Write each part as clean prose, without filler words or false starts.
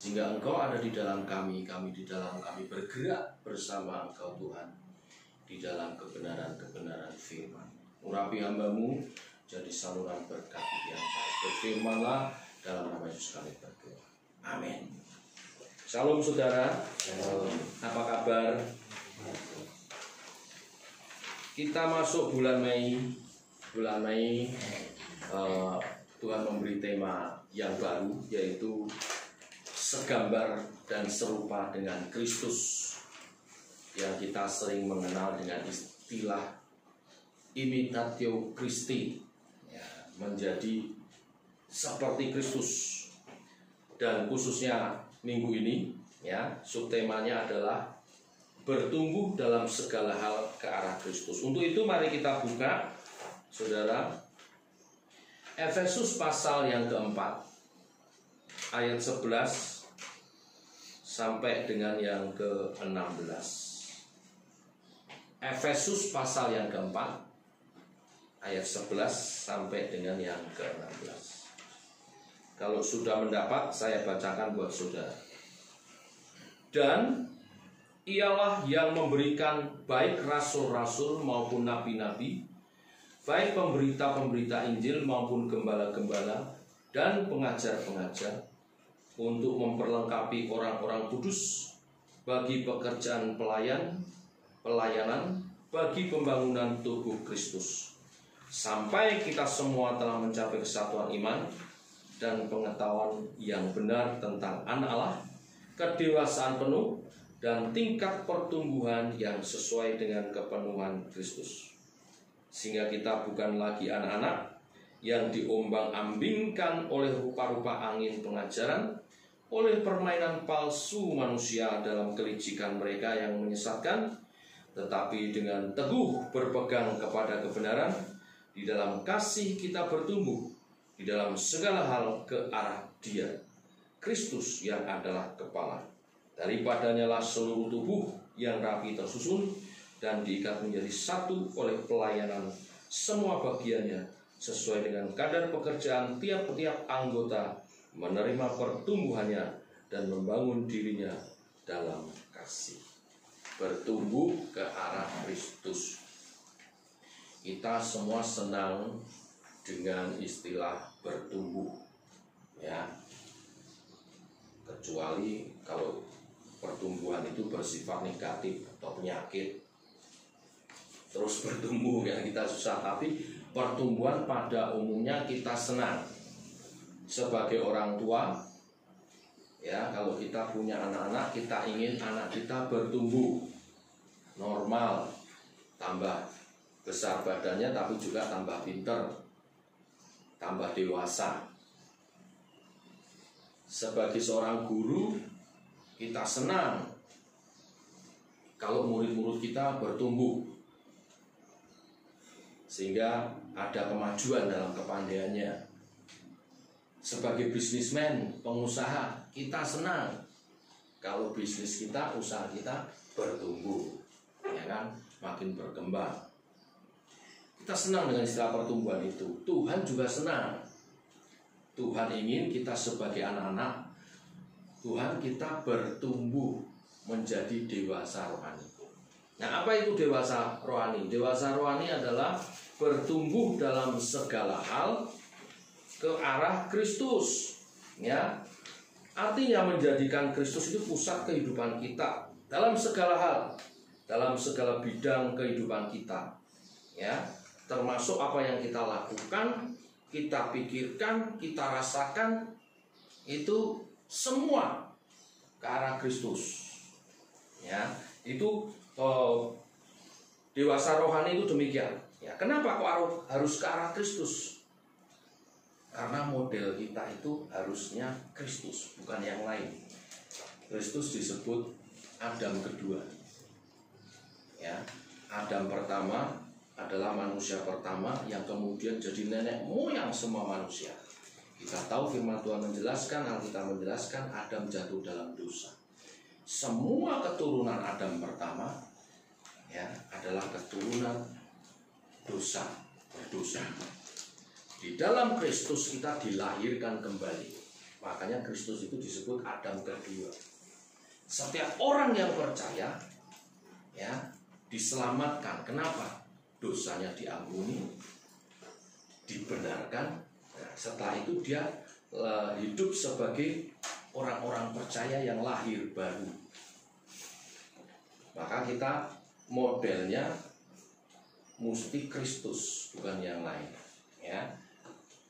Sehingga Engkau ada di dalam kami di dalam kami bergerak bersama Engkau Tuhan di dalam kebenaran-kebenaran firman. Urapi hamba-Mu jadi saluran berkat yang baik. Berfirmanlah dalam nama Yesus kami berdoa. Amin. Salam saudara. Apa kabar? Kita masuk bulan Mei. Bulan Mei Tuhan memberi tema yang baru, yaitu segambar dan serupa dengan Kristus, yang kita sering mengenal dengan istilah imitatio Christi, ya, menjadi seperti Kristus. Dan khususnya minggu ini, ya, subtemanya adalah bertumbuh dalam segala hal ke arah Kristus. Untuk itu mari kita buka, saudara, Efesus pasal yang keempat, ayat 11 sampai dengan yang ke-16. Efesus pasal yang keempat, ayat 11 sampai dengan yang ke-16. Kalau sudah mendapat, saya bacakan buat saudara. Dan ialah yang memberikan baik rasul-rasul maupun nabi-nabi, baik pemberita-pemberita Injil maupun gembala-gembala dan pengajar-pengajar, untuk memperlengkapi orang-orang kudus bagi pekerjaan pelayanan bagi pembangunan tubuh Kristus, sampai kita semua telah mencapai kesatuan iman dan pengetahuan yang benar tentang Anak Allah, kedewasaan penuh dan tingkat pertumbuhan yang sesuai dengan kepenuhan Kristus, sehingga kita bukan lagi anak-anak yang diombang-ambingkan oleh rupa-rupa angin pengajaran, oleh permainan palsu manusia dalam kelicikan mereka yang menyesatkan, tetapi dengan teguh berpegang kepada kebenaran, di dalam kasih kita bertumbuh di dalam segala hal ke arah Dia, Kristus, yang adalah kepala. Daripadanya lah seluruh tubuh yang rapi tersusun dan diikat menjadi satu oleh pelayanan semua bagiannya, sesuai dengan kadar pekerjaan tiap-tiap anggota, menerima pertumbuhannya dan membangun dirinya dalam kasih. Bertumbuh ke arah Kristus. Kita semua senang dengan istilah bertumbuh, ya, kecuali kalau pertumbuhan itu bersifat negatif atau penyakit, terus bertumbuh, ya, kita susah. Tapi pertumbuhan pada umumnya kita senang. Sebagai orang tua, ya, kalau kita punya anak-anak, kita ingin anak kita bertumbuh normal, tambah besar badannya, tapi juga tambah pinter, tambah dewasa. Sebagai seorang guru, kita senang kalau murid-murid kita bertumbuh, sehingga ada kemajuan dalam kepandaiannya. Sebagai bisnismen, pengusaha, kita senang kalau bisnis kita, usaha kita bertumbuh, ya kan, makin berkembang. Kita senang dengan istilah pertumbuhan itu. Tuhan juga senang. Tuhan ingin kita sebagai anak-anak Tuhan, kita bertumbuh menjadi dewasa rohani. Nah, apa itu dewasa rohani? Dewasa rohani adalah bertumbuh dalam segala hal ke arah Kristus, ya. Artinya menjadikan Kristus itu pusat kehidupan kita dalam segala hal, dalam segala bidang kehidupan kita, ya. Termasuk apa yang kita lakukan, kita pikirkan, kita rasakan, itu semua ke arah Kristus, ya. Itu dewasa rohani itu demikian, ya. Kenapa kok harus ke arah Kristus? Karena model kita itu harusnya Kristus, bukan yang lain. Kristus disebut Adam kedua, ya. Adam pertama adalah manusia pertama yang kemudian jadi nenek moyang semua manusia. Kita tahu firman Tuhan menjelaskan, Alkitab menjelaskan, Adam jatuh dalam dosa. Semua keturunan Adam pertama, ya, adalah keturunan dosa, berdosa. Di dalam Kristus kita dilahirkan kembali. Makanya Kristus itu disebut Adam kedua. Setiap orang yang percaya ya diselamatkan. Kenapa? Dosanya diampuni, dibenarkan. Nah, setelah itu dia hidup sebagai orang-orang percaya yang lahir baru. Maka kita modelnya mesti Kristus, bukan yang lain ya.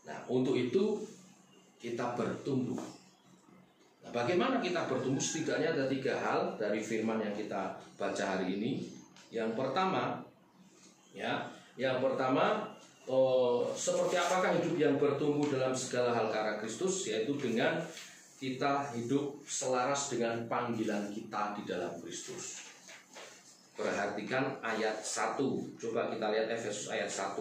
Nah, untuk itu kita bertumbuh. Nah, bagaimana kita bertumbuh? Setidaknya ada 3 hal dari firman yang kita baca hari ini. Yang pertama seperti apakah hidup yang bertumbuh dalam segala hal ke arah Kristus? Yaitu dengan kita hidup selaras dengan panggilan kita di dalam Kristus. Perhatikan ayat 1. Coba kita lihat Efesus ayat 1.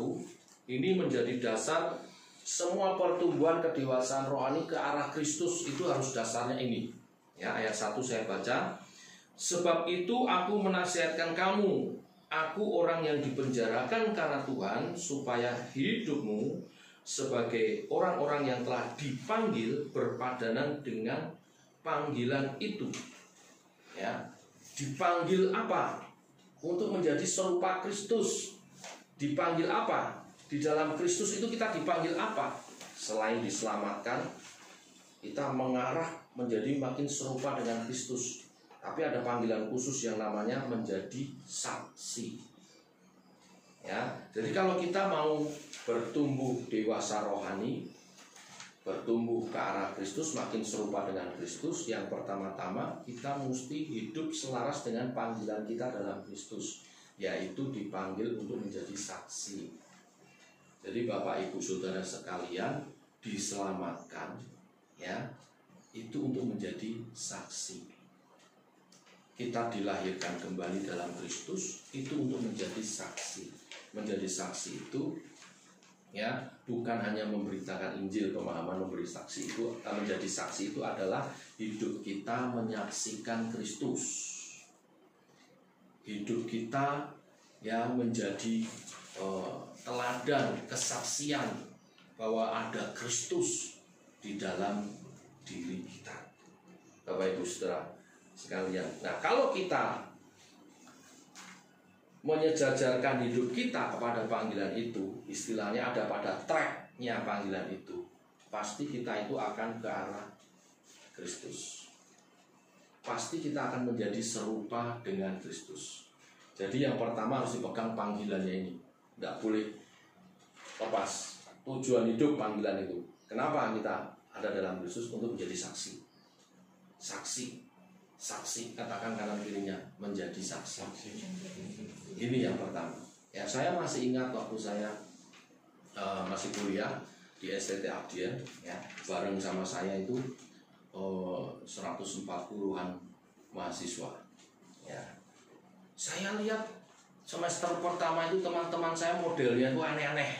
Ini menjadi dasar semua pertumbuhan kedewasaan rohani ke arah Kristus. Itu harus dasarnya ini. Ya, ayat 1 saya baca. Sebab itu aku menasihatkan kamu, aku orang yang dipenjarakan karena Tuhan, supaya hidupmu sebagai orang-orang yang telah dipanggil berpadanan dengan panggilan itu. Ya, dipanggil apa? Untuk menjadi serupa Kristus. Dipanggil apa? Di dalam Kristus itu kita dipanggil apa? Selain diselamatkan, kita mengarah menjadi makin serupa dengan Kristus. Tapi ada panggilan khusus yang namanya menjadi saksi. Ya, jadi kalau kita mau bertumbuh dewasa rohani, bertumbuh ke arah Kristus, makin serupa dengan Kristus, yang pertama-tama kita mesti hidup selaras dengan panggilan kita dalam Kristus, yaitu dipanggil untuk menjadi saksi. Jadi Bapak Ibu Saudara sekalian diselamatkan ya, itu untuk menjadi saksi. Kita dilahirkan kembali dalam Kristus itu untuk menjadi saksi. Menjadi saksi itu ya bukan hanya memberitakan Injil, pemahaman memberi saksi itu, menjadi saksi itu adalah hidup kita menyaksikan Kristus. Hidup kita ya menjadi teladan kesaksian bahwa ada Kristus di dalam diri kita. Bapak Ibu Saudara sekalian. Nah, kalau kita menyejajarkan hidup kita kepada panggilan itu, istilahnya ada pada tracknya panggilan itu, pasti kita itu akan ke arah Kristus. Pasti kita akan menjadi serupa dengan Kristus. Jadi yang pertama harus dipegang panggilannya ini. Tidak boleh lepas tujuan hidup panggilan itu. Kenapa kita ada dalam Kristus? Untuk menjadi saksi. Saksi, katakan kanan kirinya, menjadi saksi. Ini yang pertama. Ya, saya masih ingat waktu saya masih kuliah di STT Abdiel, ya, bareng sama saya itu 140-an mahasiswa. Ya, saya lihat semester pertama itu teman-teman saya modelnya itu aneh-aneh.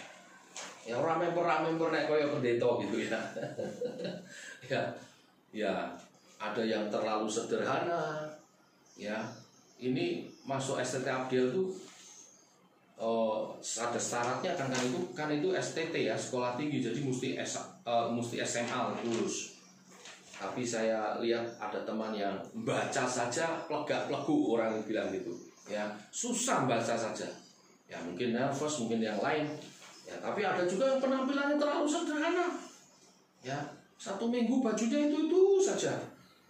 Ya, orang member nek koyo pendeta gitu ya. Ya, ada yang terlalu sederhana. Ya, ini masuk STT Abdiel tuh ada syaratnya kan itu STT ya, sekolah tinggi, jadi mesti SMA lulus. Tapi saya lihat ada teman yang baca saja plegak-plegu, orang bilang gitu ya, susah baca saja ya, mungkin nervous, mungkin yang lain ya. Tapi ada juga yang penampilannya terlalu sederhana ya, 1 minggu bajunya itu saja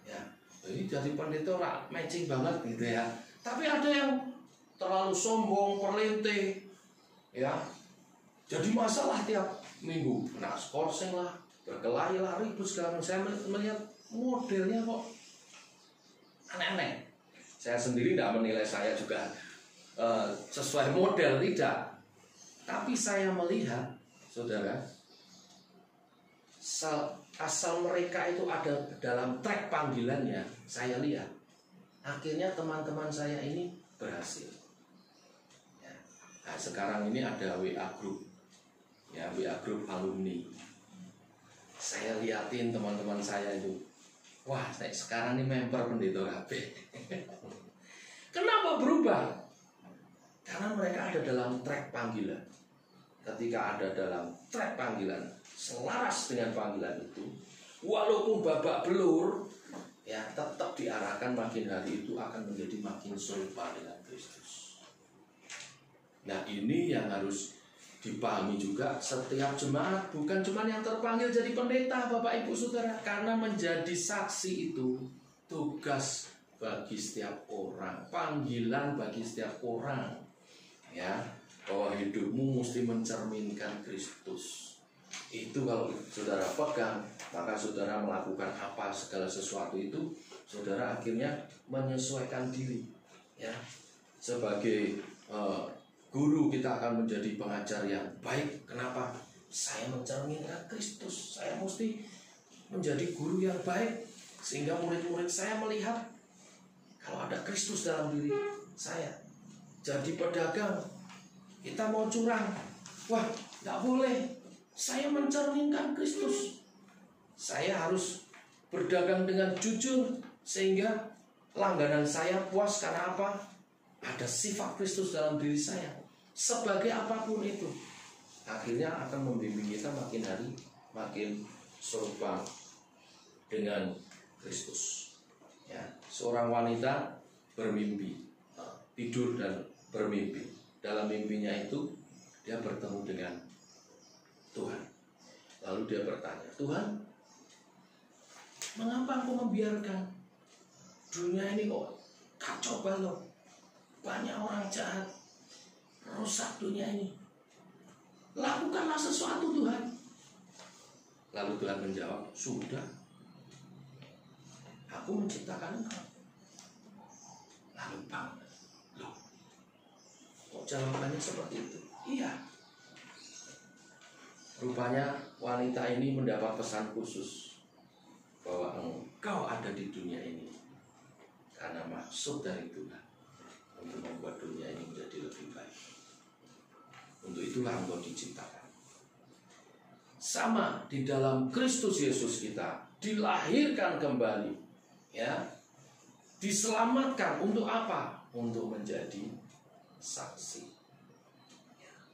ya, jadi jadi pendeta matching banget gitu ya. Tapi ada yang terlalu sombong, perlente ya, jadi masalah tiap minggu, kena skorsing lah, berkelahi lah, ribut segala macam. Saya melihat modelnya kok aneh-aneh. Saya sendiri tidak menilai saya juga sesuai model, tidak. Tapi saya melihat, saudara, asal mereka itu ada dalam track panggilannya, saya lihat akhirnya teman-teman saya ini berhasil. Ya. Nah, sekarang ini ada WA group, ya, WA group alumni. Saya liatin teman-teman saya itu, wah, sekarang ini member pendeta KB. Kenapa berubah? Karena mereka ada dalam track panggilan. Ketika ada dalam track panggilan, selaras dengan panggilan itu, walaupun babak belur, ya tetap diarahkan makin hari itu akan menjadi makin serupa dengan Kristus. Nah, ini yang harus dipahami juga setiap jemaat, bukan cuma yang terpanggil jadi pendeta, Bapak Ibu Saudara, karena menjadi saksi itu tugas bagi setiap orang, panggilan bagi setiap orang, ya, bahwa hidupmu mesti mencerminkan Kristus. Itu kalau saudara pegang, maka saudara melakukan apa segala sesuatu itu, saudara akhirnya menyesuaikan diri, ya, sebagai guru kita akan menjadi pengajar yang baik. Kenapa? Saya mencerminkan Kristus. Saya mesti menjadi guru yang baik sehingga murid-murid saya melihat kalau ada Kristus dalam diri saya. Jadi pedagang, kita mau curang, wah, nggak boleh. Saya mencerminkan Kristus. Saya harus berdagang dengan jujur sehingga langganan saya puas. Karena apa? Ada sifat Kristus dalam diri saya. Sebagai apapun itu, akhirnya akan membimbing kita makin hari makin serupa dengan Kristus. Ya, seorang wanita bermimpi, tidur dan bermimpi. Dalam mimpinya itu dia bertemu dengan Tuhan. Lalu dia bertanya, Tuhan, mengapa Engkau membiarkan dunia ini kok kacau balau? Banyak orang jahat, rusak dunia ini. Lakukanlah sesuatu, Tuhan. Lalu Tuhan menjawab, sudah, aku menciptakan engkau. Lalu bang, loh, kok jawabannya seperti itu? Iya. Rupanya wanita ini mendapat pesan khusus bahwa engkau ada di dunia ini karena maksud dari Tuhan untuk membuat dunia ini menjadi lebih baik. Untuk itulah engkau diciptakan. Sama di dalam Kristus Yesus kita dilahirkan kembali, ya, diselamatkan untuk apa? Untuk menjadi saksi.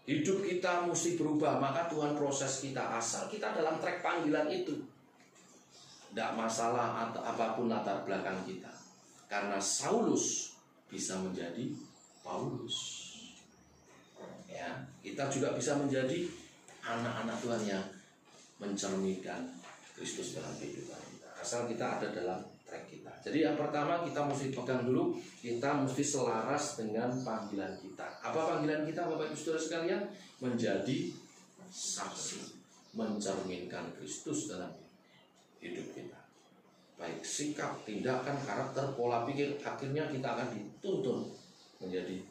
Hidup kita mesti berubah, maka Tuhan proses kita asal kita dalam trek panggilan itu. Tidak masalah atau apapun latar belakang kita. Karena Saulus bisa menjadi Paulus. Ya, kita juga bisa menjadi anak-anak Tuhan yang mencerminkan Kristus dalam kehidupan kita. Asal kita ada dalam trek kita. Jadi yang pertama kita mesti pegang dulu, kita mesti selaras dengan panggilan kita. Apa panggilan kita, Bapak Ibu Saudara sekalian? Menjadi saksi, mencerminkan Kristus dalam hidup kita. Baik sikap, tindakan, karakter, pola pikir, akhirnya kita akan dituntun menjadi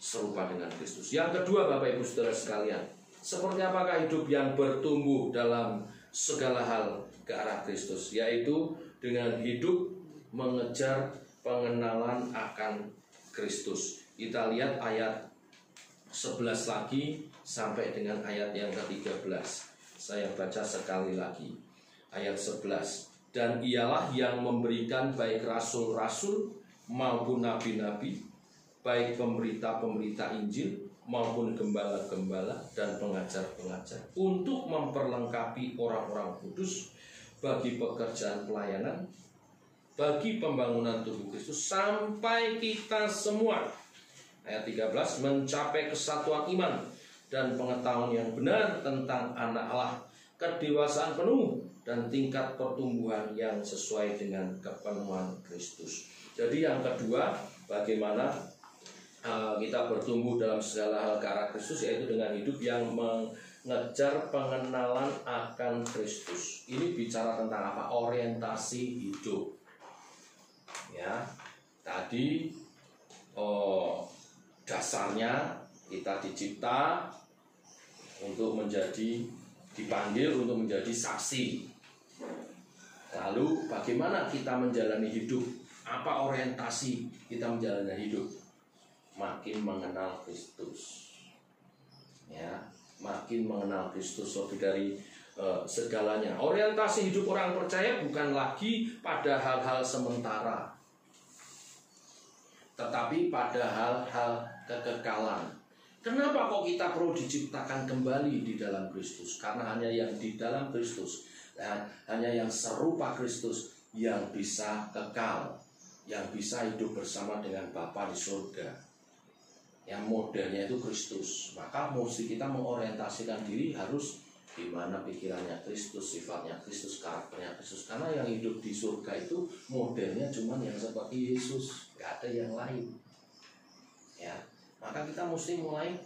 serupa dengan Kristus. Yang kedua, Bapak Ibu Saudara sekalian, seperti apakah hidup yang bertumbuh dalam segala hal ke arah Kristus? Yaitu dengan hidup mengejar pengenalan akan Kristus. Kita lihat ayat 11 lagi sampai dengan ayat yang ke-13. Saya baca sekali lagi. Ayat 11. Dan ialah yang memberikan baik rasul-rasul maupun nabi-nabi, baik pemberita-pemberita Injil maupun gembala-gembala dan pengajar-pengajar, untuk memperlengkapi orang-orang kudus bagi pekerjaan pelayanan, bagi pembangunan tubuh Kristus, sampai kita semua, ayat 13, mencapai kesatuan iman dan pengetahuan yang benar tentang anak Allah, kedewasaan penuh dan tingkat pertumbuhan yang sesuai dengan kepenuhan Kristus. Jadi yang kedua, bagaimana kita bertumbuh dalam segala hal ke arah Kristus, yaitu dengan hidup yang mengejar pengenalan akan Kristus. Ini bicara tentang apa? Orientasi hidup. Ya, tadi dasarnya kita dicipta untuk dipanggil untuk menjadi saksi. Lalu bagaimana kita menjalani hidup? Apa orientasi kita menjalani hidup? Makin mengenal Kristus, ya, makin mengenal Kristus lebih dari segalanya. Orientasi hidup orang percaya bukan lagi pada hal-hal sementara, tetapi pada hal-hal kekekalan. Kenapa kok kita perlu diciptakan kembali di dalam Kristus? Karena hanya yang di dalam Kristus Dan hanya yang serupa Kristus yang bisa kekal, yang bisa hidup bersama dengan Bapa di surga. Yang modelnya itu Kristus. Maka mesti kita mengorientasikan diri harus di mana pikirannya Kristus, sifatnya Kristus, karakternya Kristus. Karena yang hidup di surga itu modelnya cuman yang seperti Yesus, nggak ada yang lain. Ya, maka kita mesti mulai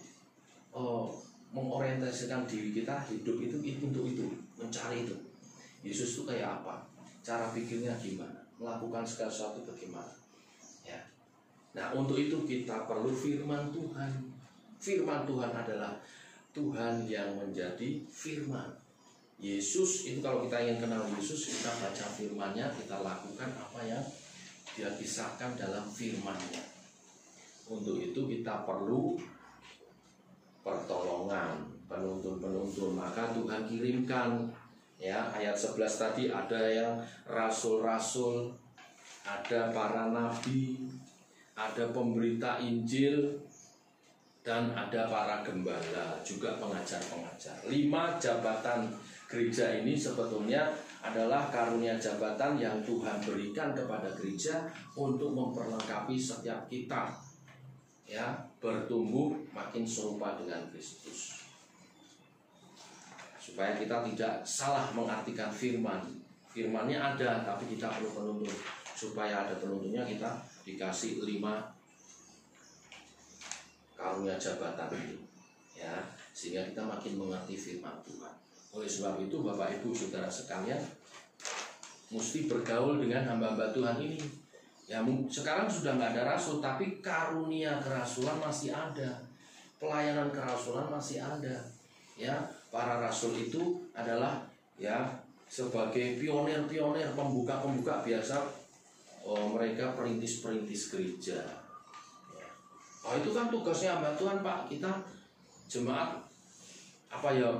mengorientasikan diri kita hidup itu untuk itu, mencari itu. Yesus itu kayak apa? Cara pikirnya gimana? Melakukan segala sesuatu bagaimana? Ya. Nah, untuk itu kita perlu firman Tuhan. Firman Tuhan adalah Tuhan yang menjadi firman. Yesus itu, kalau kita ingin kenal Yesus, kita baca firman-Nya, kita lakukan apa yang Dia kisahkan dalam firman-Nya. Untuk itu kita perlu pertolongan, penuntun-penuntun. Maka Tuhan kirimkan, ya, ayat 11 tadi ada yang rasul-rasul, ada para nabi, ada pemberita Injil, dan ada para gembala, juga pengajar-pengajar. 5 jabatan gereja ini sebetulnya adalah karunia jabatan yang Tuhan berikan kepada gereja untuk memperlengkapi setiap kita, ya, bertumbuh makin serupa dengan Kristus. Supaya kita tidak salah mengartikan firman. Firmannya ada, tapi kita perlu penuntun. Supaya ada penuntunnya, kita dikasih 5 karunia jabatan ini, ya, sehingga kita makin mengerti firman Tuhan. Oleh sebab itu, Bapak Ibu Saudara sekalian, mesti bergaul dengan hamba-hamba Tuhan ini. Ya, sekarang sudah nggak ada rasul, tapi karunia kerasulan masih ada, pelayanan kerasulan masih ada. Ya, para rasul itu adalah, ya, sebagai pionir-pionir, pembuka-pembuka biasa. Mereka perintis-perintis gereja. Oh, itu kan tugasnya hamba Tuhan, Pak. Kita jemaat apa ya,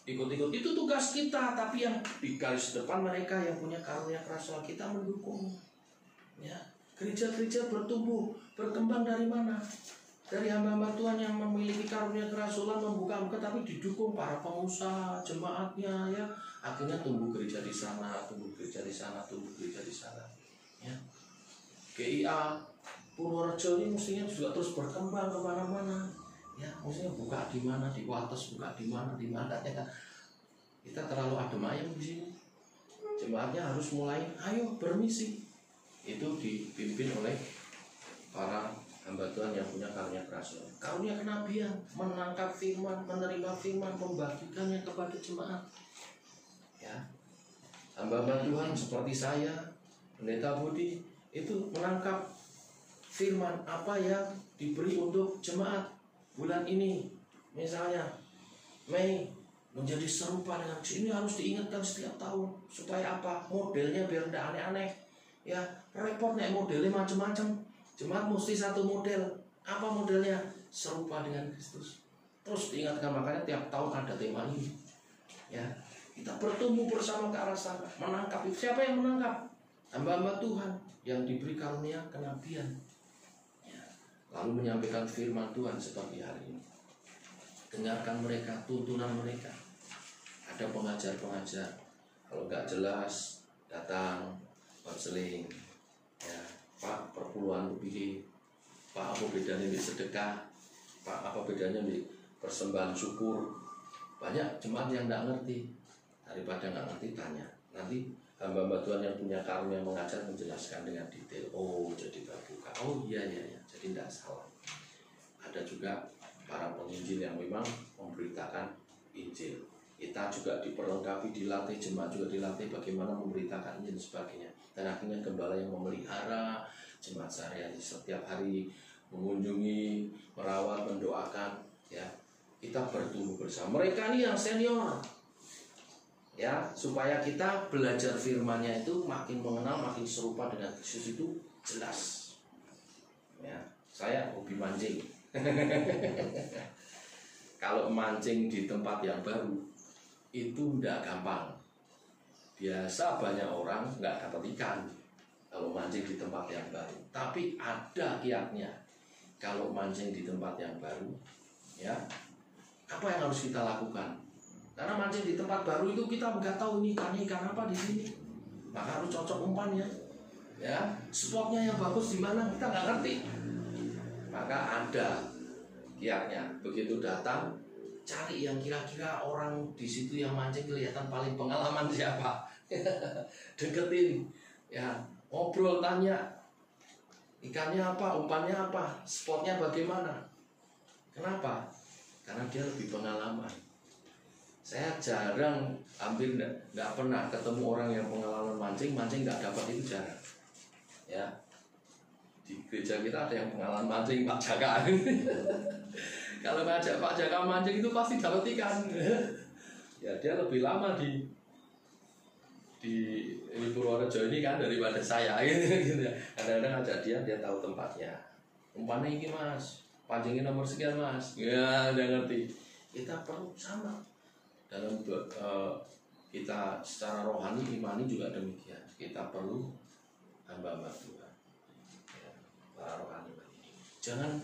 ikut-ikut itu tugas kita, tapi yang di garis depan mereka yang punya karunia kerasulan, kita mendukung. Ya, gereja-gereja bertumbuh, berkembang dari mana? Dari hamba-hamba Tuhan yang memiliki karunia kerasulan, membuka-buka, tapi didukung para pengusaha, jemaatnya, ya. Akhirnya tumbuh gereja di sana, tumbuh gereja di sana, tumbuh gereja di sana. Ya. GIA Purworejo ini mestinya juga terus berkembang kemana-mana, ya, mestinya buka di mana, di Wates, buka di mana, ya. Kita terlalu adem ayem di sini. Jemaatnya harus mulai, ayo bermisi. Itu dipimpin oleh para hamba Tuhan yang punya karunia kerasulan, karunia kenabian, menangkap firman, menerima firman, membagikannya kepada jemaat. Ya, hamba-hamba Tuhan seperti saya, Pendeta Budi, itu menangkap firman apa yang diberi untuk jemaat bulan ini. Misalnya Mei menjadi serupa dengan ini, harus diingatkan setiap tahun. Supaya apa? Modelnya biar tidak aneh-aneh. Ya, repot nih modelnya macam-macam. Jemaat mesti satu model. Apa modelnya? Serupa dengan Kristus. Terus diingatkan, makanya tiap tahun ada tema ini. Ya, kita bertumbuh bersama ke arah sana, menangkap. Siapa yang menangkap? Hamba-hamba Tuhan yang diberi karunia kenabian. Lalu menyampaikan firman Tuhan seperti hari ini. Dengarkan mereka, tuntunan mereka. Ada pengajar-pengajar, kalau nggak jelas datang konseling, ya, Pak, perpuluhan begini, Pak, apa bedanya di sedekah, Pak, apa bedanya di persembahan syukur. Banyak jemaat yang nggak ngerti. Daripada nggak ngerti, tanya. Nanti hamba-hamba Tuhan yang punya karunia mengajar menjelaskan dengan detail. Oh, jadi terbuka. Oh, iya. Jadi tidak salah. Ada juga para penginjil yang memang memberitakan Injil. Kita juga diperlengkapi, dilatih, jemaat juga dilatih bagaimana memberitakan Injil dan sebagainya. Dan akhirnya gembala yang memelihara jemaat sehari-hari, setiap hari mengunjungi, merawat, mendoakan. Ya, kita bertumbuh bersama. Mereka ini yang senior. Ya, supaya kita belajar firman-Nya itu makin mengenal, makin serupa dengan Kristus itu jelas. Ya, saya hobi mancing. Kalau mancing di tempat yang baru itu tidak gampang. Biasa banyak orang nggak dapat ikan kalau mancing di tempat yang baru. Tapi ada kiatnya. Kalau mancing di tempat yang baru, ya, apa yang harus kita lakukan? Karena mancing di tempat baru itu kita nggak tahu ini ikan apa di sini. Maka harus cocok umpannya. Ya, spotnya yang bagus di mana kita nggak ngerti. Maka ada kiatnya. Begitu datang, cari yang kira-kira orang di situ yang mancing kelihatan paling pengalaman siapa. Deketin, ya, ngobrol, tanya ikannya apa, umpannya apa, spotnya bagaimana. Kenapa? Karena dia lebih pengalaman. Saya jarang, hampir nggak pernah ketemu orang yang pengalaman mancing nggak dapat, itu jarang. Ya, di gereja kita ada yang pengalaman mancing, Pak Jaka. Kalau ngajak Pak Jaka mancing itu pasti dapat ikan. Ya, dia lebih lama di Purworejo ini kan daripada saya gitu ya. Kadang-kadang ngajak dia tahu tempatnya. Umpannya ini Mas, pancingin nomor sekian Mas. Ya, udah ngerti. Kita perlu sama dalam kita secara rohani, imani juga demikian. Kita perlu hamba-hamba Tuhan, ya, para rohani. Jangan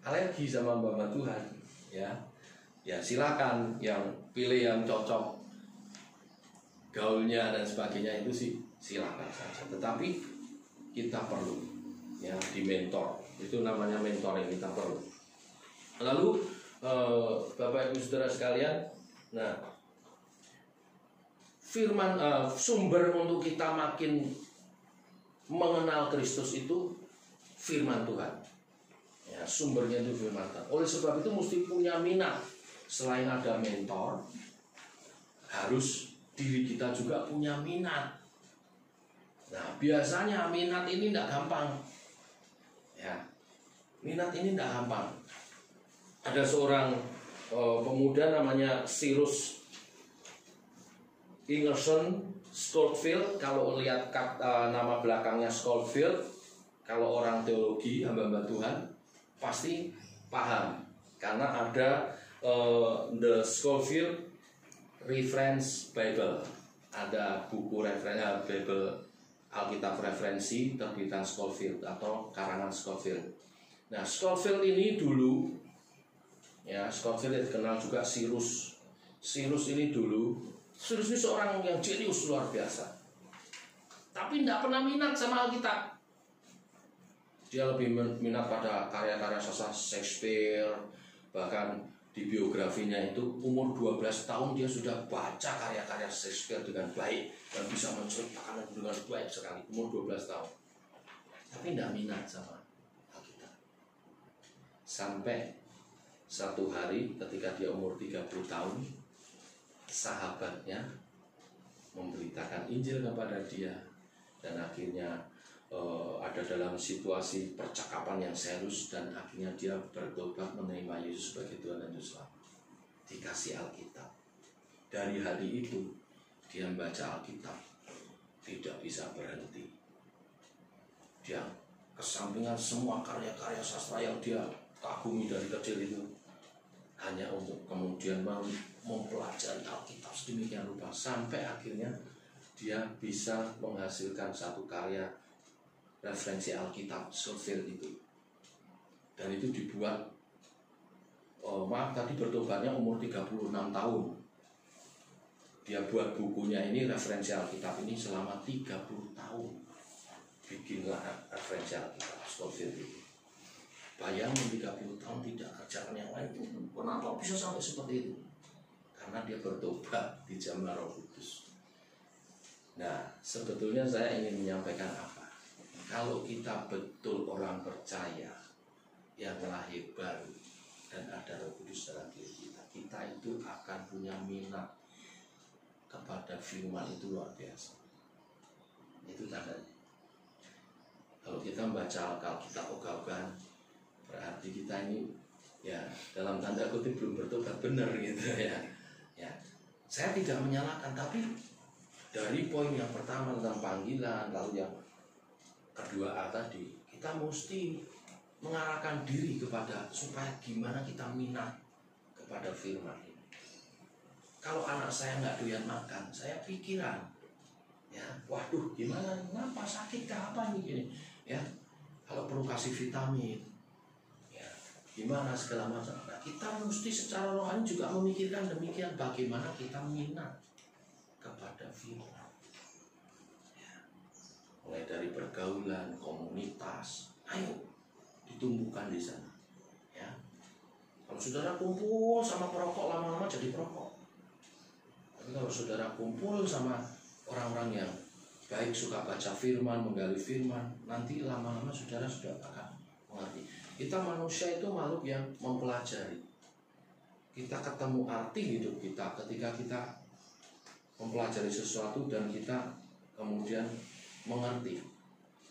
alergi sama hamba Tuhan, ya. Ya silakan yang pilih yang cocok gaulnya dan sebagainya, itu sih silakan saja. Tetapi kita perlu, ya, di mentor. Itu namanya mentoring, kita perlu. Lalu Bapak Ibu Saudara sekalian, nah, firman sumber untuk kita makin mengenal Kristus itu firman Tuhan. Ya, sumbernya itu firman Tuhan. Oleh sebab itu mesti punya minat. Selain ada mentor, harus diri kita juga punya minat. Nah, biasanya minat ini tidak gampang. Ya, minat ini tidak gampang. Ada seorang pemuda namanya Cyrus Ingerson Scofield. Kalau lihat nama belakangnya Scofield, kalau orang teologi, hamba-hamba Tuhan pasti paham, karena ada The Scofield Reference Bible. Ada buku referensi Bible, Alkitab referensi terbitan Scofield atau karangan Scofield. Nah, Scofield ini dulu, ya, Scofield dikenal juga Cyrus. Cyrus ini seorang yang jenius luar biasa, tapi tidak pernah minat sama Alkitab. Dia lebih minat pada karya-karya sastra Shakespeare. Bahkan di biografinya itu umur 12 tahun dia sudah baca karya-karya Shakespeare dengan baik dan bisa menceritakan dengan baik sekali. Umur 12 tahun, tapi tidak minat sama Alkitab. Sampai satu hari ketika dia umur 30 tahun, sahabatnya memberitakan Injil kepada dia, dan akhirnya ada dalam situasi percakapan yang serius, dan akhirnya dia bertobat menerima Yesus sebagai Tuhan dan Juru Selamat. Dikasih Alkitab. Dari hari itu dia membaca Alkitab tidak bisa berhenti. Dia kesampingan semua karya-karya sastra yang dia kagumi dari kecil itu, hanya untuk kemudian mempelajari Alkitab sedemikian rupa, sampai akhirnya dia bisa menghasilkan satu karya referensi Alkitab Scofield itu. Dan itu dibuat, bertobatnya umur 36 tahun. Dia buat bukunya ini, referensi Alkitab ini, selama 30 tahun. Bikinlah referensi Alkitab Scofield itu. Bayangin 30 tahun tidak kerjakan yang lain. Kenapa bisa sampai seperti itu? Karena dia bertobat di zaman Roh Kudus. Nah, sebetulnya saya ingin menyampaikan apa? Kalau kita betul orang percaya yang lahir baru dan ada Roh Kudus dalam diri kita, kita itu akan punya minat kepada firman itu luar biasa. Itu tandanya. Kalau kita membaca Alkitab ogah-ogahan, berarti kita ini, ya, dalam tanda kutip belum bertobat benar gitu ya. Ya, saya tidak menyalahkan, tapi dari poin yang pertama tentang panggilan, lalu yang kedua tadi, kita mesti mengarahkan diri kepada supaya gimana kita minat kepada firman ini. Kalau anak saya nggak doyan makan, saya pikiran, ya, waduh, gimana? Kenapa sakit? Apa nih? Gini, ya, kalau perlu kasih vitamin, ya, gimana segala macam. Nah, kita mesti secara rohani juga memikirkan demikian, bagaimana kita minat kepada firman. Ya. Mulai dari pergaulan, komunitas, ayo ditumbuhkan di sana. Ya. Kalau saudara kumpul sama perokok, lama-lama jadi perokok. Tapi kalau saudara kumpul sama orang-orang yang baik, suka baca firman, menggali firman, nanti lama-lama saudara sudah akan mengerti. Kita manusia itu makhluk yang mempelajari. Kita ketemu arti hidup kita ketika kita mempelajari sesuatu dan kita kemudian mengerti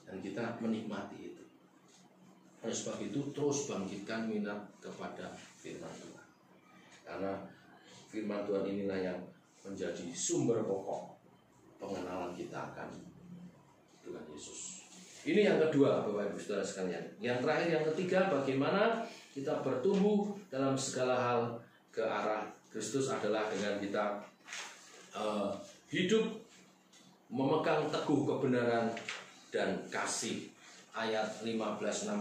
dan kita menikmati itu. Oleh sebab itu terus bangkitkan minat kepada firman Tuhan. Karena firman Tuhan inilah yang menjadi sumber pokok pengenalan kita akan Tuhan Yesus. Ini yang kedua, Bapak Ibu Saudara sekalian. Yang terakhir, yang ketiga, bagaimana kita bertumbuh dalam segala hal ke arah Kristus adalah dengan kita hidup memegang teguh kebenaran dan kasih. Ayat 15-16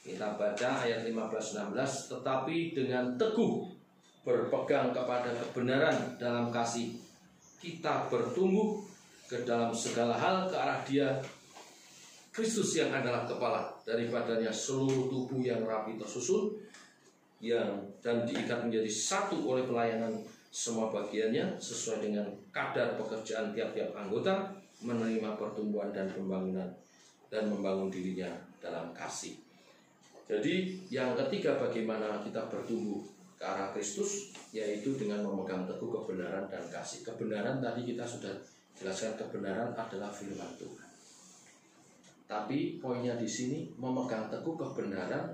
kita baca ayat 15-16, tetapi dengan teguh berpegang kepada kebenaran dalam kasih, kita bertumbuh ke dalam segala hal ke arah Dia Kristus yang adalah kepala, daripadanya seluruh tubuh yang rapi tersusun dan diikat menjadi satu oleh pelayanan semua bagiannya sesuai dengan kadar pekerjaan tiap-tiap anggota, menerima pertumbuhan dan pembangunan dan membangun dirinya dalam kasih. Jadi yang ketiga, bagaimana kita bertumbuh ke arah Kristus, yaitu dengan memegang teguh kebenaran dan kasih. Kebenaran tadi kita sudah jelaskan, kebenaran adalah firman Tuhan. Tapi poinnya di sini memegang teguh kebenaran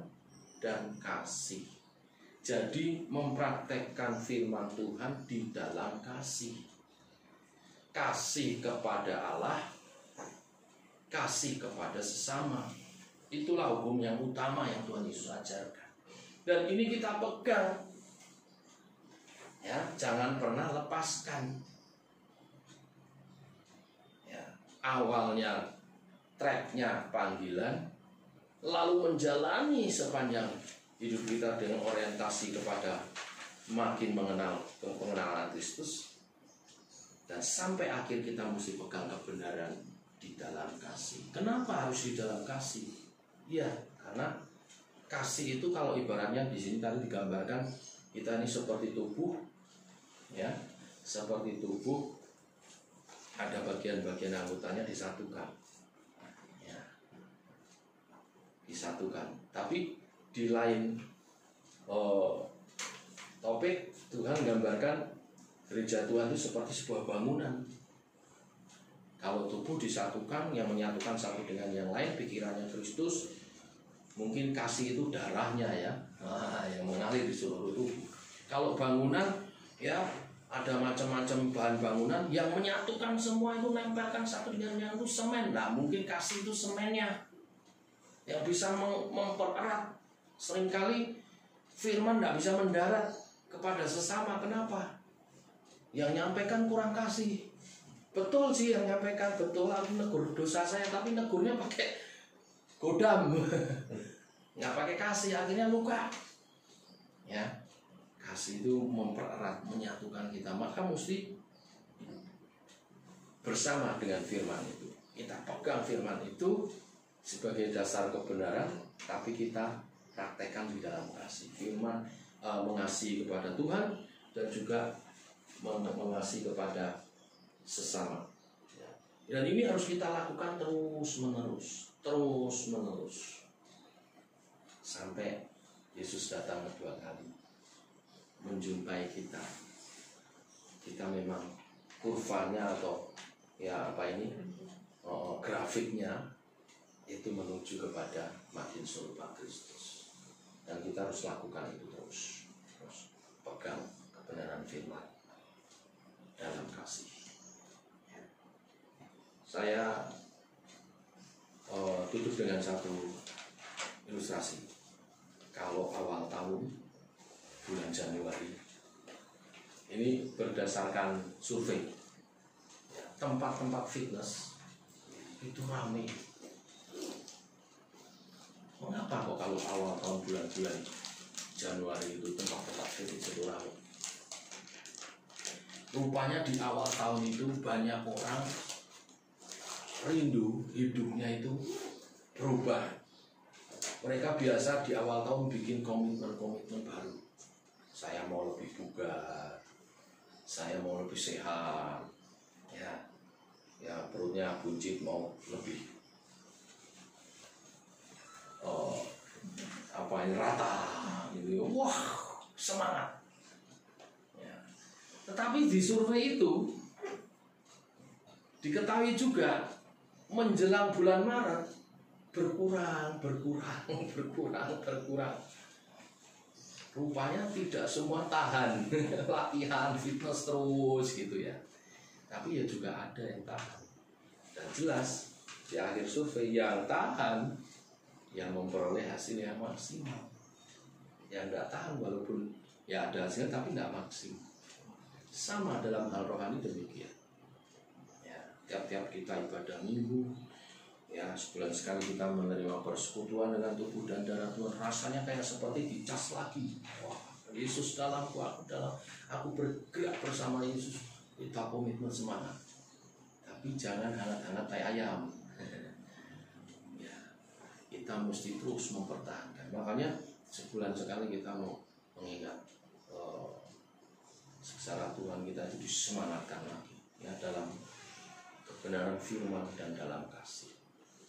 dan kasih. Jadi mempraktekkan firman Tuhan di dalam kasih. Kasih kepada Allah, kasih kepada sesama. Itulah hukum yang utama yang Tuhan Yesus ajarkan. Dan ini kita pegang. Ya, jangan pernah lepaskan. Ya, awalnya tracknya panggilan, lalu menjalani sepanjang hidup kita dengan orientasi kepada makin mengenal pengenalan Kristus, dan sampai akhir kita mesti pegang kebenaran di dalam kasih. Kenapa harus di dalam kasih? Ya, karena kasih itu kalau ibaratnya di sini tadi digambarkan kita ini seperti tubuh, ya, seperti tubuh, ada bagian-bagian anggotanya disatukan. Disatukan. Tapi di lain topik, Tuhan gambarkan gereja Tuhan itu seperti sebuah bangunan. Kalau tubuh disatukan, yang menyatukan satu dengan yang lain, pikirannya Kristus, mungkin kasih itu darahnya ya, yang mengalir di seluruh tubuh. Kalau bangunan, ya ada macam-macam bahan bangunan yang menyatukan semua itu, nempelkan satu dengan yang itu semen. Nah, mungkin kasih itu semennya yang bisa mempererat. Seringkali firman tidak bisa mendarat kepada sesama. Kenapa? Yang nyampaikan kurang kasih. Betul sih yang nyampaikan, betul aku negur dosa saya, tapi negurnya pakai godam, nggak pakai kasih, akhirnya luka. Ya, kasih itu mempererat, menyatukan kita. Maka mesti bersama dengan firman itu. Kita pegang firman itu sebagai dasar kebenaran, tapi kita praktekkan di dalam kasih. Firman mengasihi kepada Tuhan dan juga mengasihi kepada sesama. Dan ini harus kita lakukan terus menerus sampai Yesus datang kedua kali menjumpai kita. Kita memang kurvanya atau ya apa ini grafiknya itu menuju kepada makin serupa Kristus, dan kita harus lakukan itu terus pegang kebenaran firman dalam kasih. Saya tutup dengan satu ilustrasi. Kalau awal tahun bulan Januari ini berdasarkan survei, tempat-tempat fitness itu ramai. Mengapa kok kalau awal tahun bulan-bulan Januari itu tempat-tempat kritis itu ramai. Rupanya di awal tahun itu banyak orang rindu hidupnya itu berubah. Mereka biasa di awal tahun bikin komitmen baru. Saya mau lebih bugar, saya mau lebih sehat, ya perutnya buncit, mau lebih rata, gitu. Wah, semangat. Ya. Tetapi di survei itu diketahui juga menjelang bulan Maret berkurang. Rupanya tidak semua tahan latihan fitness terus gitu ya. Tapi ya juga ada yang tahan. Dan jelas di akhir survei yang tahan yang memperoleh hasil yang maksimal. Yang tidak tahan walaupun ya ada hasilnya tapi tidak maksimal. Sama dalam hal rohani demikian. Ya, tiap-tiap kita ibadah minggu, ya sebulan sekali kita menerima persekutuan dengan tubuh dan darah Tuhan, rasanya kayak seperti dicas lagi. Wah, Yesus dalamku, aku bergerak bersama Yesus. Kita komitmen semangat. Tapi jangan hangat-hangat kayak ayam. Ya, kita mesti terus mempertahankan. Makanya sebulan sekali kita mau mengingat secara Tuhan kita itu disemangatkan lagi ya dalam kebenaran firman dan dalam kasih.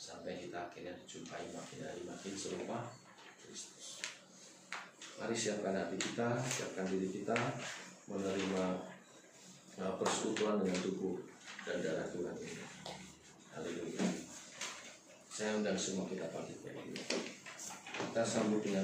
Sampai kita akhirnya dijumpai makin hari makin serupa Kristus. Mari siapkan hati kita, siapkan diri kita menerima persekutuan dengan tubuh dan darah Tuhan ini. Haleluya. Saya undang semua kita bangkit. Kita sambut dengan